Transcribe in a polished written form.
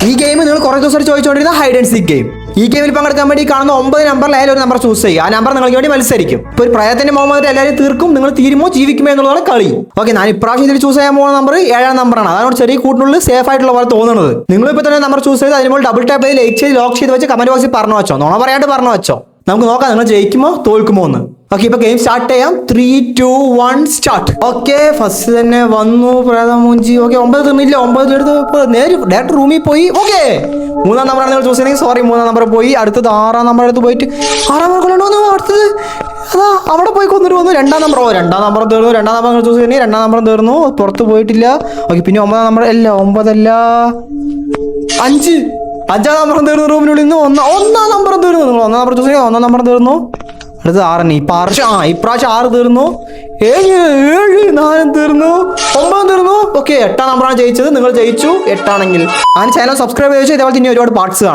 ഈ ഗെയിം നിങ്ങൾ കുറേ ദിവസമായിട്ട് ചോദിച്ചുകൊണ്ടിരുന്ന ഹൈഡ് ആൻഡ് സീക്ക് ഗെയിം. ഈ ഗെയിമിൽ പങ്കെടുക്കാൻ വേണ്ടി കാണുന്ന 9 നമ്പറിൽ ഏതൊരു ഒരു നമ്പർ ചൂസ് ചെയ്യുക. ആ നമ്പർ നിങ്ങൾക്ക് വേണ്ടി മത്സരിക്കും. ഇപ്പോൾ ഒരു പ്രയത്നം പോകുമ്പോൾ എല്ലാവരും തീർക്കും, നിങ്ങൾ തീരുമോ ജീവിക്കുമോ എന്നുള്ളതാണ് കളി. ഓക്കെ, ഞാൻ ഇപ്രാവശ്യം ഇതിൽ ചൂസ് ചെയ്യാൻ പോകുന്ന നമ്പർ 7ാം നമ്പറാണ്. അതാണ് ചെറിയ കൂട്ടിനുള്ളിൽ സേഫ് ആയിട്ടുള്ള പോലെ തോന്നുന്നത്. നിങ്ങളിപ്പോൾ തന്നെ നമ്പർ ചൂസ് ചെയ്ത് അതിനുമ്പോൾ ഡബിൾ ടാപ്പ് ചെയ്ത് ലൈക്ക് ചെയ്ത് ലോക്ക് ചെയ്ത് വെച്ച് കമന്റ് ബോക്സിൽ പറഞ്ഞു വെച്ചോ, നോണ പറയാണ്ട് പറഞ്ഞു വെച്ചോ. നമുക്ക് നോക്കാം നിങ്ങൾ ജയിക്കുമോ തോൽക്കുമോ എന്ന്. ഓക്കെ, ഇപ്പൊ ഗെയിം സ്റ്റാർട്ട് ചെയ്യാം. 3, 2, 1 സ്റ്റാർട്ട്. ഓക്കെ, ഫസ്റ്റ് തന്നെ വന്നു പ്രേതമൂഞ്ചി. ഓക്കെ, 9 തീർന്നില്ല. 9 എടുത്ത് നേരെ ഡയറക്റ്റ് റൂമിൽ പോയി. ഓക്കെ, 3ാം നമ്പറാണ് നിങ്ങൾ ചൂസ് ചെയ്യുന്നത്. സോറി, 3ാം നമ്പർ പോയി. അടുത്തത് 6ാം നമ്പർ എടുത്ത് പോയിട്ട് 6ാം നമ്പർ കൊണ്ടുവന്നു. അടുത്തത് അതാ അവിടെ പോയി കൊന്നിട്ട് വന്നു. 2ാം നമ്പർ. 2ാം നമ്പർ തീർന്നു. 2ാം നമ്പർ ചൂസ് ചെയ്യുന്നത്. 2ാം നമ്പർ തീർന്നു, പുറത്ത് പോയിട്ടില്ല. ഓക്കെ, പിന്നെ 9ാം നമ്പർ അല്ല, 9 അല്ല 5. 5ാം നമ്പർ തീർന്നു. റൂമിനുള്ളിൽ നിന്ന് 1ാം നമ്പർ തീർന്നു. നിങ്ങൾ 1ാം നമ്പർ ചൂസ് ചെയ്യുക. 1ാം നമ്പർ തീർന്നു. അടുത്ത് 6. ഇപ്രാവശ്യം 6 തീർന്നു. 7, 4 തീർന്നു. 9 തീർന്നു. ഓക്കെ, 8ാം നമ്പറാണ് ജയിച്ചത്. നിങ്ങൾ ജയിച്ചു 8 ആണെങ്കിൽ. ചാനൽ സബ്സ്ക്രൈബ് ചെയ്തു. ഇതേപോലെ തന്നെ ഒരുപാട് പാർട്സ് കാണാം.